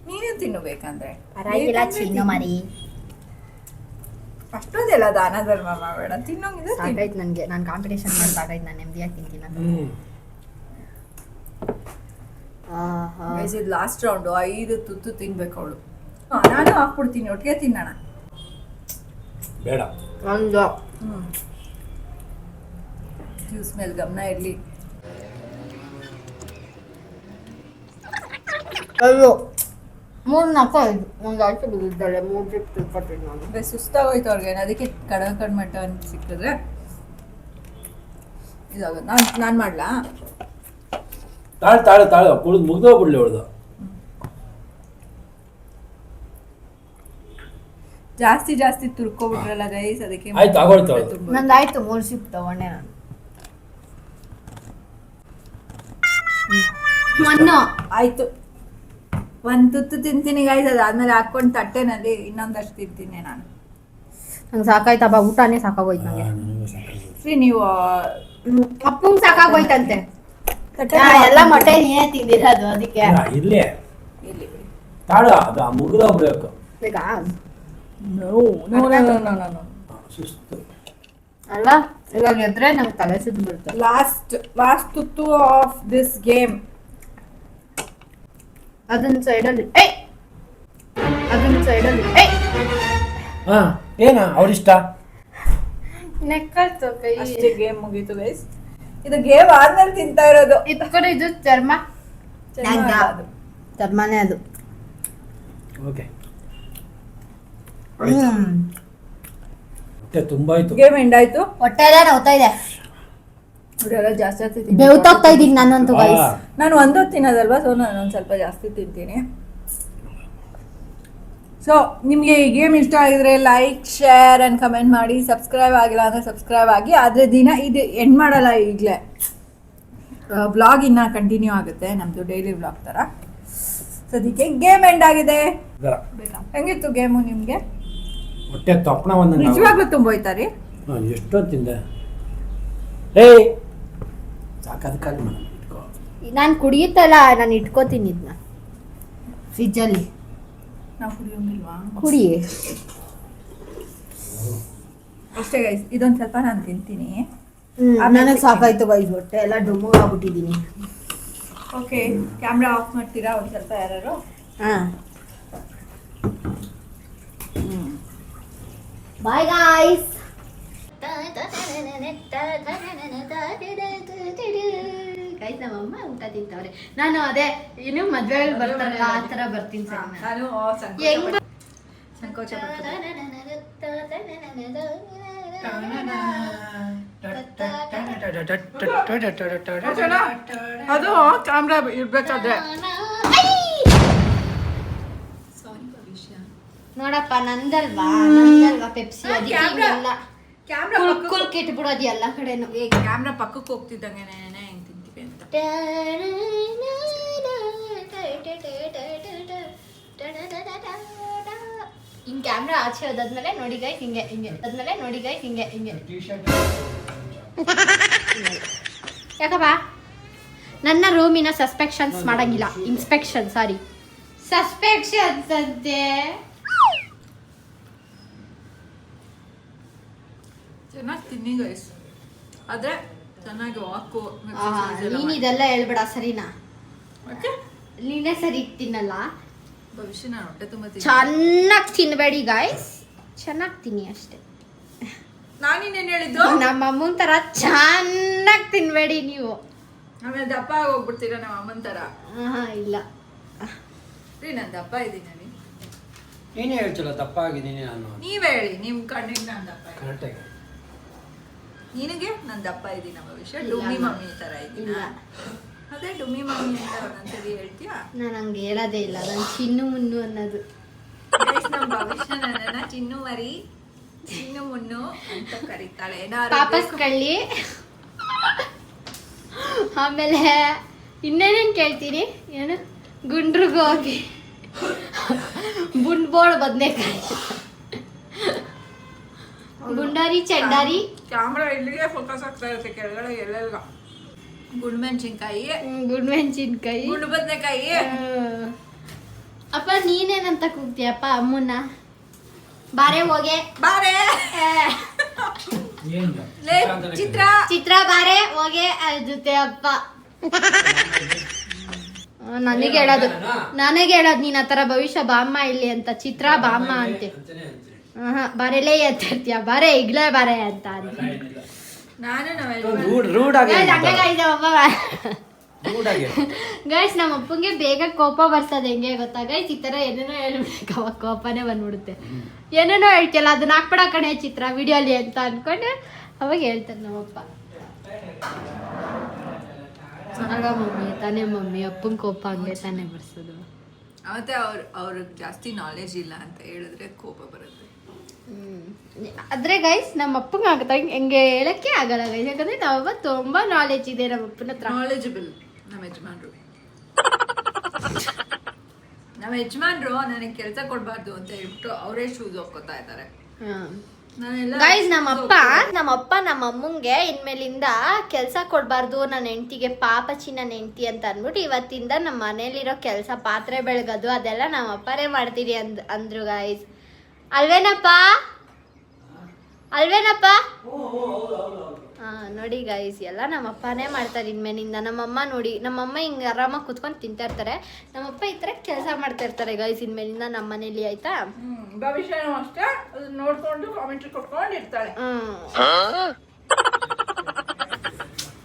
ನೀನೇ ತಿನ್ನು ಬೇಕಂದ್ರೆ. ಪರವಾಗಿಲ್ಲ ಚಿನ್ನು ಮರಿ. ಅಷ್ಟೊಂದೆಲ್ಲ ದಾನ ಧರ್ಮ ಮಾಡಬೇಡ. ತಿನ್ನೋಂಗಿದೆ ಸಾಕಾಯ್ತು ನನಗೆ. ನಾನು ಕಾಂಪಿಟೇಷನ್ ಮಾಡಿ ಸಾಕಾಯ್ತು. ನಾನು ನೆಮ್ಮದಿಯಾಗಿ ತಿಂತೀನಿ. ಇದು ಲಾಸ್ಟ್ ರೌಂಡು. 5 ತುತ್ತು ತಿನ್ಬೇಕು ಅವಳು. ನಾನು ಹಾಕ್ಬಿಡ್ತೀನಿ, ಒಟ್ಟಿಗೆ ತಿನ್ನೋಣ. ಬೇಡ. ಒಂದು ಜ್ಯೂಸ್ ಮೇಲೆ ಗಮನ ಇರಲಿ. ಅಯ್ಯೋ 3-4 5 ಒಂದು ಆಯ್ತು ಬಿದ್ದಿದ್ದಾಳೆ. 3 ಟ್ರಿಪ್ ತಿಳ್ಕೊತೀನಿ ನಾನು. ಸುಸ್ತಾಗೋಯ್ತು ಅವ್ರಿಗೆ. ಅದಕ್ಕೆ ಕಡಿಮೆ ಮಟನ್ ಸಿಕ್ಕಿದ್ರೆ ಇದಾಗುತ್ತೆ. ನಾನು ಮಾಡ್ಲಾ? ತಾಳು ಕುಡಿದು ಮುಗ್ದೋಗ್ಬಿಡ್ಲಿ ಅವಳ್ದು. ಜಾಸ್ತಿ ತುರ್ಕೊಬಿಟ್ರಲ್ಲ ಗೈಸ್, ಅದಕ್ಕೆ ಆಯ್ತು ಆಗೋಯ್ತು ಅವ್ಳು. ನಂದಾಯ್ತು 3 ಸಿಪ್ ತಗೊಂಡೆ ನಾನು. 1 ಆಯ್ತು. 1 ತುತ್ತು ತಿಂತೀನಿ ಗೈಸ್. ಅದಾದ್ಮೇಲೆ ಹಾಕೊಂಡು ತಟ್ಟೆನಲ್ಲಿ ಇನ್ನೊಂದಷ್ಟು ತಿಂತೀನಿ ನಾನು. ನಂಗೆ ಸಾಕಾಯ್ತಪ್ಪ. ಊಟನೇ ಸಾಕಾಗೋಯ್ತು ನನಗೆ. ಸರಿ, ನೀವು ಅಪ್ಪಂಗೆ ಸಾಕಾಗೋಯ್ತಂತೆ. ಎಲ್ಲ ಮೊಟ್ಟೆ ನೀನೇ ತಿಂದಿರೋದು ಅದಕ್ಕೆ. ಇರ್ಲಿ ಇಲ್ಲಿ ತಾಳು, ಅದು ಮುಗ್ದೋಗ್ಬೇಕು. ಈಗ ಸುಸ್ತು ಅಲ್ಲ, ಇವಾಗ ಎದ್ರೆ ನಂಗೆ ತಲೆ ಸುತ್ತು ಬರುತ್ತೆ. ಲಾಸ್ಟ್ ತುತ್ತು ಆಫ್ ದಿಸ್ ಗೇಮ್. ಅದನ್ನ ಸೈಡಲ್ಲಿ ಹಾ ಏನ ಅವ್ರಿಷ್ಟ. ನೆಕ್ಕಲ್ತು ಕೈ. ಅಷ್ಟೇ, ಗೇಮ್ ಮುಗೀತು ಗೈಸ್. ಇದು ಗೇಮ್ ಆದ್ಮೇಲೆ ತಿಂತಾ ಇರೋದು. ಇಟ್ಕೊಂಡು ಇದು ಚರ್ಮ ಅದು ಚರ್ಮನೇ ಅದು. ಓಕೆ ಹೊಟ್ಟೆ ತುಂಬಾ ಆಯ್ತು. ಗೇಮ್ ಎಂಡ್ ಆಯ್ತು. ಹೊಟ್ಟೆ ಎಲ್ಲ ನೋವ್ತಾ ಇದೆ. ಇವರೆಲ್ಲ ಜಾಸ್ತಿ ಜಾಸ್ತಿ ಬೆವ್ತಾಗ್ತಾ ಇದ್ದೀನಿ ನಾನಂತೂ ಗೈಸ್. ನಾನು ಒಂದೊತ್ತು ತಿನ್ನೋದಲ್ವಾ, ಸೊ ನಾನು ಒಂದು ಸ್ವಲ್ಪ ಜಾಸ್ತಿ ತಿಂತೀನಿ. ಸೊ ನಿಮಗೆ ಈ ಗೇಮ್ ಇಷ್ಟ ಆಗಿದ್ರೆ ಲೈಕ್, ಶೇರ್ ಆ್ಯಂಡ್ ಕಮೆಂಟ್ ಮಾಡಿ. ಸಬ್ಸ್ಕ್ರೈಬ್ ಆಗಿಲ್ಲ ಅಂದರೆ ಸಬ್ಸ್ಕ್ರೈಬ್ ಆಗಿ. ಆದರೆ ದಿನ ಇದು ಎಂಡ್ ಮಾಡಲ್ಲ, ಈಗಲೇ ವ್ಲಾಗ್ ಇನ್ನೂ ಕಂಟಿನ್ಯೂ ಆಗುತ್ತೆ, ನಮ್ಮದು ಡೈಲಿ ವ್ಲಾಗ್ ಥರ. ಸದ್ಯಕ್ಕೆ ಗೇಮ್ ಎಂಡ್ ಆಗಿದೆ. ಹೆಂಗಿತ್ತು ಗೇಮು ನಿಮಗೆ? ಹೊಟ್ಟೆ ತಪ್ಪಣ ಒಂದು ನಿಜವಾಗ್ಲೂ ತುಂಬ ಹೋಯ್ತಾರಿ. ಎಷ್ಟೊತ್ತು ತಿಂದೆ? ಏಯ್ ಸಾಕಾದಕ್ಕಾಗಿ ಇಟ್ಕೋ. ನಾನು ಕುಡಿಯುತ್ತಲ್ಲ, ನಾನು ಇಟ್ಕೋತೀನಿ ಇದನ್ನ ಫ್ರಿಜ್ಜಲ್ಲಿ. ನಾವು ಕುಡಿಯೋಂಗಿಲ್ವಾ? ಕುಡಿ. ಅಷ್ಟೇ ಗೈಸ್, ಇದೊಂದು ಸ್ವಲ್ಪ ನಾನು ತಿಂತೀನಿ. ನನಗೆ ಸಾಕಾಯ್ತು ಗೈಸ್, ಹೊಟ್ಟೆ ಎಲ್ಲ ಡುಮ್ಮು ಆಗ್ಬಿಟ್ಟಿದ್ದೀನಿ. ಓಕೆ, ಕ್ಯಾಮ್ರಾ ಆಫ್ ಮಾಡ್ತೀರಾ ಒಂದು ಸ್ವಲ್ಪ ಯಾರು? ಹಾಂ, ಬಾಯ್ ಗಾಯ್ಸ್. ಗೈಸ್ ನಮ್ಮಮ್ಮ ಊಟ ತಿಂತವ್ರೆ. ನಾನು ಅದೇ ಏನು ಮದ್ವೆಯಲ್ಲಿ ಬರ್ತಾರಲ್ಲ ಆ ಥರ ಬರ್ತೀನಿ ಸರ್. ನಾನು ಹೆಂಗ್ ಸಂಕೋಚ ಅದು ಕ್ಯಾಮ್ರಾ ಇರ್ಬೇಕಾದ್ರೆ. ನೋಡಪ್ಪ ನಂದಲ್ವಾ ಪೆಪ್ಸಿ ಅದಕ್ಕೆಲ್ಲ ಕ್ಯಾಮ್ರಾ ಕುಲ್ ಕೆಟ್ಬಿಡೋದು ಎಲ್ಲ ಕಡೆನು. ಕ್ಯಾಮ್ರಾ ಪಕ್ಕಕ್ಕೆ ಹೋಗ್ತಿದ್ದಂಗೆ ಹೆಂಗ್ ತಿಂತೀವಿ ಅಂತ. ಹಿಂಗ್ ಕ್ಯಾಮ್ರಾ ಆಚೆ ಹೋದಾದ್ಮೇಲೆ ನೋಡಿ ಗೈಸ್ ಹಿಂಗೆ ಹಿಂಗೆ ಅದ್ಮೇಲೆ ನೋಡಿ ಗೈಸ್ ಹಿಂಗೆ ಹಿಂಗೆ. ಯಾಕಪ್ಪ ನನ್ನ ರೂಮಿನ ಸಸ್ಪೆಕ್ಷನ್ಸ್ ಮಾಡಂಗಿಲ್ಲ, ಇನ್ಸ್ಪೆಕ್ಷನ್ ಸಾರಿ ಸಸ್ಪೆಕ್ಷನ್ಸ್ ಅಂತೆ. ಚೆನ್ನಾಗಿ ತಿನ್ನಿ ಗೈಸ್, ಆದ್ರೆ ಚೆನ್ನಾಗಿ ವಾಕು. ನೀನ್ ಇದೆಲ್ಲ ಹೇಳ್ಬೇಡ ಸರಿನಾ? ನೀನೇ ಸರಿ ತಿನ್ನಲ್ಲ. ಭವಿಷ್ಯ ನಾನು ಹೊಟ್ಟೆ ತುಂಬ ಚೆನ್ನಾಗಿ ತಿನ್ಬೇಡಿ ಗಾಯ್ಸ್, ಚೆನ್ನಾಗಿ ತಿನ್ನಿ ಅಷ್ಟೇ. ನಾನಿನ್ನೇನು ಹೇಳಿದ್ದು? ನಮ್ಮ ಅಮ್ಮನ ತರ ಚೆನ್ನಾಗಿ ತಿನ್ಬೇಡಿ ನೀವು, ಆಮೇಲೆ ದಪ್ಪ ಹೋಗ್ಬಿಡ್ತೀರಾ ನಮ್ಮ ಅಮ್ಮನ ತರ. ಇಲ್ಲ ರೀ, ನಾನು ದಪ್ಪ ಇದ್ದೀನಿ. ನೀನೇ ಹೇಳ್ತಿಲ್ಲ ದಪ್ಪ ಆಗಿದ್ದೀನಿ ನಾನು. ನೀವೇ ಹೇಳಿ, ನಿಮ್ ಕಣ್ಣಿಗೆ ನಾನು ದಪ್ಪ ಇದ್ದೀನಿ. ಕರೆಕ್ಟಾಗಿ ನಿನಗೆ ನಾನು ದಪ್ಪ ಇದ್ದೀನಿ ಭವಿಷ್ಯ, ಡುಮ್ಮಿ ಮಮ್ಮಿ ತರ ಇದ್ದೀನಿ. ಅದೇ ಡುಮ್ಮಿ ಮಮ್ಮಿ ಅಂತ ಒಂದೊಂದ್ಸರಿ ಹೇಳ್ತೀಯಾ? ನಾನು ಹಂಗೆ ಹೇಳೋದೇ ಇಲ್ಲ, ನಾನು ಚಿನ್ನು ಮುನ್ನು ಅನ್ನೋದು. ನಮ್ಮ ಭವಿಷ್ಯ ನನ್ನನ್ನ ಚಿನ್ನು ಮರಿ, ಚಿನ್ನು ಮುನ್ನು ಅಂತ ಕರೀತಾಳೆ. ಪಾಪಸ್ ಕಳ್ಳಿ. ಆಮೇಲೆ ಇನ್ನೇನೇನು ಕೇಳ್ತೀನಿ, ಏನು ಗುಂಡ್ರು ಗೋಬಿ, ಬುಂಡ್ಬೋಳ್ ಬದನೆಕಾಯಿ, ಗುಂಡಾರಿ ಚಂಡಾರಿ. ಕ್ಯಾಮ್ರಾ ಇಲ್ಲಿಗೆ ಫೋಕಸ್ ಆಗ್ತಾ ಇರುತ್ತೆ, ಕೆಳಗಡೆ ಎಲ್ಲೆಲ್ಲ ಗುಂಡ್ಮೆಣಸಿನ್ಕಾಯಿ, ಗುಂಡ್ಮೆಣಸಿನ್ಕಾಯಿ, ಗುಂಡು ಬದನೆಕಾಯಿ. ಅಪ್ಪ ನೀನೇನಂತ ಕೂಗ್ತೀಯಪ್ಪ ಅಮ್ಮನ್ನ? ಬಾರೆ ಹೋಗೆ ಬಾರೆ ಏನು ಚಿತ್ರ ಬಾರೆ ಹೋಗೆ ಜೊತೆ ಅಪ್ಪ. ನನಗೆ ಹೇಳೋದು ನೀನ್ ಆತರ ಭವಿಷ್ಯ ಬಾಮ್ಮ ಇಲ್ಲಿ ಅಂತ, ಚಿತ್ರ ಬಾಮ್ಮ ಅಂತೆ. ಬಾರೆಲೇ ಎತ್ತಿರ್ತೀಯ, ಬಾರೆ ಈಗ್ಲೇ ಬಾರೆ ಅಂತ ನಾನು ಗೈಸ್. ನಮ್ಮ ಅಪ್ಪಂಗೆ ಬೇಗ ಕೋಪ ಬರ್ತದೆ, ಹೆಂಗೆ ಗೊತ್ತಾ ಗೈಸ್? ಈ ತರ ಏನೇನೋ ಹೇಳ್ಬಿಡ್ಬೇಕು, ಅವಾಗ ಕೋಪನೇ ಬಂದ್ಬಿಡುತ್ತೆ. ಏನೇನೋ ಹೇಳ್ತಿಯಲ್ಲ ಅದನ್ನ ಹಾಕ್ಬಿಡ ಕಣೆ ಚಿತ್ರ ವಿಡಿಯೋಲಿ ಅಂತ ಅನ್ಕೊಂಡು ಅವಾಗ ಹೇಳ್ತಾರೆ ನಮ್ಮಪ್ಪ. ಆಗ ಮಮ್ಮಿ ತಾನೇ ಮಮ್ಮಿ ಅಪ್ಪನ ಕೋಪ ಹಂಗೆ ತಾನೇ ಬರ್ಸೋದು. ಮತ್ತೆ ಅವ್ರಿಗೆ ಜಾಸ್ತಿ ನಾಲೆಜ್ ಇಲ್ಲ ಅಂತ ಹೇಳಿದ್ರೆ ಕೋಪ ಬರುತ್ತೆ. ಆದ್ರೆ ಗೈಸ್ ನಮ್ಮ ಅಪ್ಪಂಗೆ ಆಗುತ್ತೆ ಹೆಂಗೆ ಹೇಳಕ್ಕೆ ಆಗಲ್ಲ ಗೈಸ್, ಯಾಕಂದ್ರೆ ನಾವಪ್ಪ ತುಂಬಾ ನಾಲೆಜ್ ಇದೆ ನಮ್ಮ ಅಪ್ಪನ ಹತ್ರ. ನಾಲೆಜಬಲ್ ನಮ್ಮ ಯಜಮಾನ್ರು ನನಗೆ ಕೆಲಸ ಕೊಡಬಾರ್ದು ಅಂತ ಹೇಳ್ಬಿಟ್ಟು ಅವರೇ ಶೂಸ್ ಹಾಕೋತಾ ಇದ್ದಾರೆ. ಗೈಸ್ ನಮ್ಮ ಅಪ್ಪ ನಮ್ಮ ಅಮ್ಮಂಗೆ ಇನ್ಮೇಲಿಂದ ಕೆಲಸ ಕೊಡಬಾರ್ದು ನನ್ನ ಹೆಂಡತಿಗೆ, ಪಾಪಚಿ ನನ್ನ ಹೆಂಡತಿ ಅಂತ ಅಂದ್ಬಿಟ್ಟು ಇವತ್ತಿಂದ ನಮ್ಮ ಮನೇಲಿರೋ ಕೆಲಸ, ಪಾತ್ರೆ ಬೆಳಗೋದು ಅದೆಲ್ಲ ನಮ್ಮ ಅಪ್ಪನೇ ಮಾಡ್ತೀರಿ ಅಂದ್ರು ಗೈಸ್. ಅಲ್ವೇನಪ್ಪ? ನೋಡಿ ಗೈಸ್, ಎಲ್ಲ ನಮ್ಮ ಅಪ್ಪನೇ ಮಾಡ್ತಾರೆ ಇನ್ಮೇಲಿಂದ. ನಮ್ಮಮ್ಮ ನೋಡಿ, ನಮ್ಮಮ್ಮ ಹಿಂಗೆ ಆರಾಮಾಗಿ ಕುತ್ಕೊಂಡು ತಿಂತಾ ಇರ್ತಾರೆ, ನಮ್ಮಪ್ಪ ಈ ಥರ ಕೆಲಸ ಮಾಡ್ತಾ ಇರ್ತಾರೆ ಗೈಸ್ ಇನ್ಮೇಲಿಂದ ನಮ್ಮ ಮನೇಲಿ. ಆಯ್ತಾ? ಭವಿಷ್ಯನೂ ಅಷ್ಟೇ ನೋಡ್ಕೊಂಡು ಕಾಮೆಂಟ್ರಿ ಕೊಟ್ಕೊಂಡು ಇರ್ತಾಳೆ.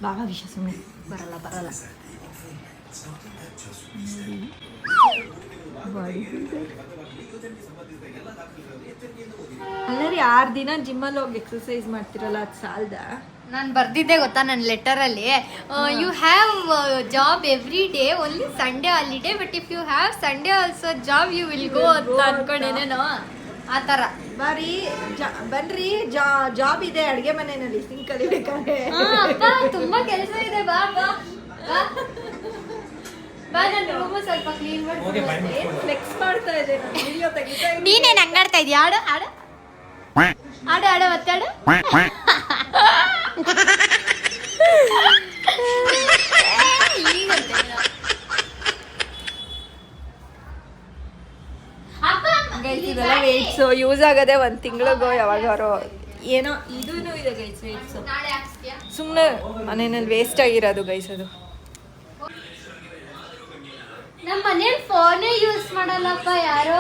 ಬಾಬಾ ವಿಷಯ ಸುಮ್ಮನೆ ಬರಲ್ಲ. ಅಲ್ಲರಿ 6 ದಿನ ಜಿಮ್ಮಲ್ಲಿ ಹೋಗಿ ಎಕ್ಸರ್ಸೈಸ್ ಮಾಡ್ತಿರಲ್ಲ ಅದು ಸಾಲ್ದ? ನಾನು ಬರ್ದಿದ್ದೆ ಗೊತ್ತಾ ನನ್ನ ಲೆಟರಲ್ಲಿ, you have job every day only Sunday holiday, but if you have Sunday also job you will go ಅಂತ ಅನ್ಕೊಂಡೇನೇನೋ ಆ ಥರ. ಬನ್ರಿ ಜಾಬ್ ಇದೆ ಅಡುಗೆ ಮನೆಯಲ್ಲಿ, ಸಿಂಕ್ ಕಲಿಬೇಕಾದ್ರೆ. ಅಪ್ಪ ತುಂಬಾ ಕೆಲಸ ಇದೆ, ಬಾ ಬಾ ಬಾ ಬಾ, ನನ್ನ ರೂಮು ಸ್ವಲ್ಪ ಕ್ಲೀನ್ ಮಾಡಿ. ಫ್ಲೆಕ್ಸ್ ಮಾಡ್ತಾ ಇದೆ, ವಿಡಿಯೋ ತೆಗಿತಾ ಇದ್ದೀನಿ. ನೀನೇನು ಹಂಗಾಡ್ತಾ ಇದೀಯ? ಆಡು ಆಡು ಆಡು ಆಡು ಮತ್ತೆ ಆಡು. ಇದೆಲ್ಲ ವೇಟ್ಸು ಯೂಸ್ ಆಗದೆ 1 ತಿಂಗಳಿಗೋ ಯಾವಾಗಾರೋ ಏನೋ ಇದೂ ಇದೆ ಗೈಸ್ ವೇಟ್ಸು. ಸುಮ್ಮನೆ ಮನೆಯಲ್ಲಿ ವೇಸ್ಟ್ ಆಗಿರೋದು ಗೈಸ್ ಅದು. ನಮ್ಮ ಮನೇಲಿ ಫೋನೇ ಯೂಸ್ ಮಾಡಲ್ಲಪ್ಪ ಯಾರು,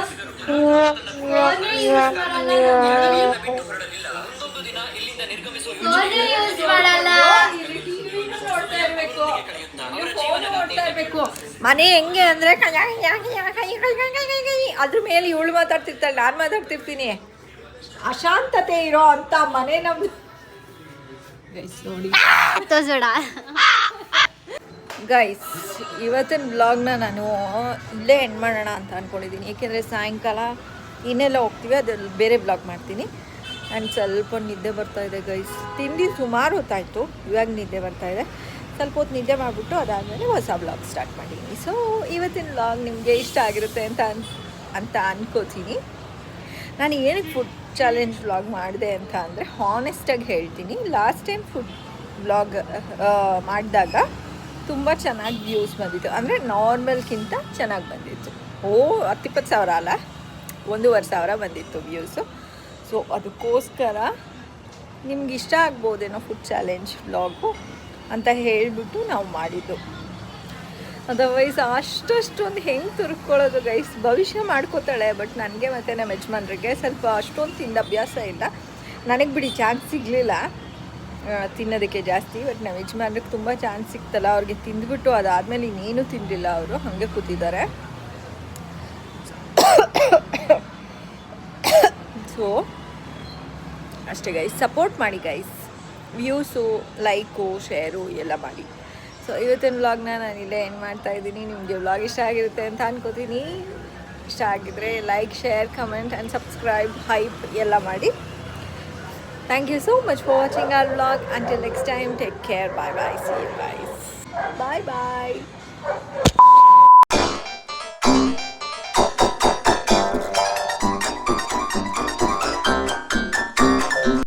ಫೋನೇ ಯೂಸ್ ಮಾಡಲ್ಲ, ಫೋನೇ ಯೂಸ್ ಮಾಡಲ್ಲ. ಮನೆ ಹೆಂಗೆ ಅಂದ್ರೆ ಅದ್ರ ಮೇಲೆ ಇವಳು ಮಾತಾಡ್ತಿರ್ತಾಳೆ, ನಾನು ಮಾತಾಡ್ತಿರ್ತೀನಿ. ಅಶಾಂತತೆ ಇರೋ ಅಂತ ಮನೆ ನಮ್ದು ಗೈಸ್. ನೋಡಿ ಗೈಸ್, ಇವತ್ತಿನ ಬ್ಲಾಗ್ನ ನಾನು ಇಲ್ಲೇ ಎಂಡ್ ಮಾಡೋಣ ಅಂತ ಅಂದ್ಕೊಂಡಿದ್ದೀನಿ. ಏಕೆಂದರೆ ಸಾಯಂಕಾಲ ಇನ್ನೆಲ್ಲ ಹೋಗ್ತೀವಿ, ಅದ್ರಲ್ಲಿ ಬೇರೆ ಬ್ಲಾಗ್ ಮಾಡ್ತೀನಿ. ಆ್ಯಂಡ್ ಸ್ವಲ್ಪ ನಿದ್ದೆ ಬರ್ತಾಯಿದೆ ಗೈಸ್. ತಿಂಡಿ ಸುಮಾರು ಹೊತ್ತಾಯಿತು, ಇವಾಗ ನಿದ್ದೆ ಬರ್ತಾಯಿದೆ. ಸ್ವಲ್ಪ ಹೊತ್ತು ನಿದ್ದೆ ಮಾಡಿಬಿಟ್ಟು ಅದಾದಮೇಲೆ ಹೊಸ ಬ್ಲಾಗ್ ಸ್ಟಾರ್ಟ್ ಮಾಡಿದ್ದೀನಿ. ಸೊ ಇವತ್ತಿನ ಬ್ಲಾಗ್ ನಿಮಗೆ ಇಷ್ಟ ಆಗಿರುತ್ತೆ ಅಂತ ಅನ್ಕೋತೀನಿ. ನಾನು ಏನಕ್ಕೆ ಫುಡ್ ಚಾಲೆಂಜ್ ಬ್ಲಾಗ್ ಮಾಡಿದೆ ಅಂತ ಅಂದರೆ ಹಾನೆಸ್ಟಾಗಿ ಹೇಳ್ತೀನಿ, ಲಾಸ್ಟ್ ಟೈಮ್ ಫುಡ್ ಬ್ಲಾಗ್ ಮಾಡಿದಾಗ ತುಂಬ ಚೆನ್ನಾಗಿ ವ್ಯೂಸ್ ಬಂದಿತ್ತು. ಅಂದರೆ ನಾರ್ಮಲ್ಗಿಂತ ಚೆನ್ನಾಗಿ ಬಂದಿತ್ತು. 10-20 ಸಾವಿರ ಅಲ್ಲ, 1,500 ಬಂದಿತ್ತು ವ್ಯೂಸು. ಸೊ ಅದಕ್ಕೋಸ್ಕರ ನಿಮ್ಗೆ ಇಷ್ಟ ಆಗ್ಬೋದೇನೋ ಫುಡ್ ಚಾಲೆಂಜ್ ಬ್ಲಾಗು ಅಂತ ಹೇಳಿಬಿಟ್ಟು ನಾವು ಮಾಡಿದ್ದು. ಅದರ್ವೈಸ್ ಅಷ್ಟೊಂದು ಹೆಂಗೆ ತುರ್ಕೊಳ್ಳೋದು ಗೈಸ್. ಭವಿಷ್ಯ ಮಾಡ್ಕೋತಾಳೆ, ಬಟ್ ನನಗೆ ಮತ್ತು ನಮ್ಮ ಯಜಮಾನ್ರಿಗೆ ಸ್ವಲ್ಪ ಅಷ್ಟೊಂದು ತಿಂದ ಅಭ್ಯಾಸ ಇಲ್ಲ. ನನಗೆ ಬಿಡಿ ಚಾನ್ಸ್ ಸಿಗಲಿಲ್ಲ ತಿನ್ನೋದಕ್ಕೆ ಜಾಸ್ತಿ, ಬಟ್ ನಮ್ಮ ಯಜಮಾನ್ರಿಗೆ ತುಂಬ ಚಾನ್ಸ್ ಸಿಕ್ತಲ್ಲ. ಅವ್ರಿಗೆ ತಿಂದ್ಬಿಟ್ಟು ಅದಾದಮೇಲೆ ಇನ್ನೇನು ತಿನ್ನಲಿಲ್ಲ, ಅವರು ಹಾಗೆ ಕೂತಿದ್ದಾರೆ. ಸೊ ಅಷ್ಟೇ ಗೈಸ್, ಸಪೋರ್ಟ್ ಮಾಡಿ ಗೈಸ್. ವ್ಯೂಸು, ಲೈಕು, ಶೇರು ಎಲ್ಲ ಮಾಡಿ. ಸೊ ಇವತ್ತಿನ ವ್ಲಾಗ್ನ ನಾನು ಇಲ್ಲೇ ಏನು ಮಾಡ್ತಾಯಿದ್ದೀನಿ. ನಿಮಗೆ ವ್ಲಾಗ್ ಇಷ್ಟ ಆಗಿರುತ್ತೆ ಅಂತ ಅನ್ಕೋತೀನಿ. ಇಷ್ಟ ಆಗಿದ್ರೆ like, share, comment and subscribe, hype ಎಲ್ಲ ಮಾಡಿ. Thank you so much for watching our vlog. Until next time, take care. Bye bye. See you guys. Bye bye.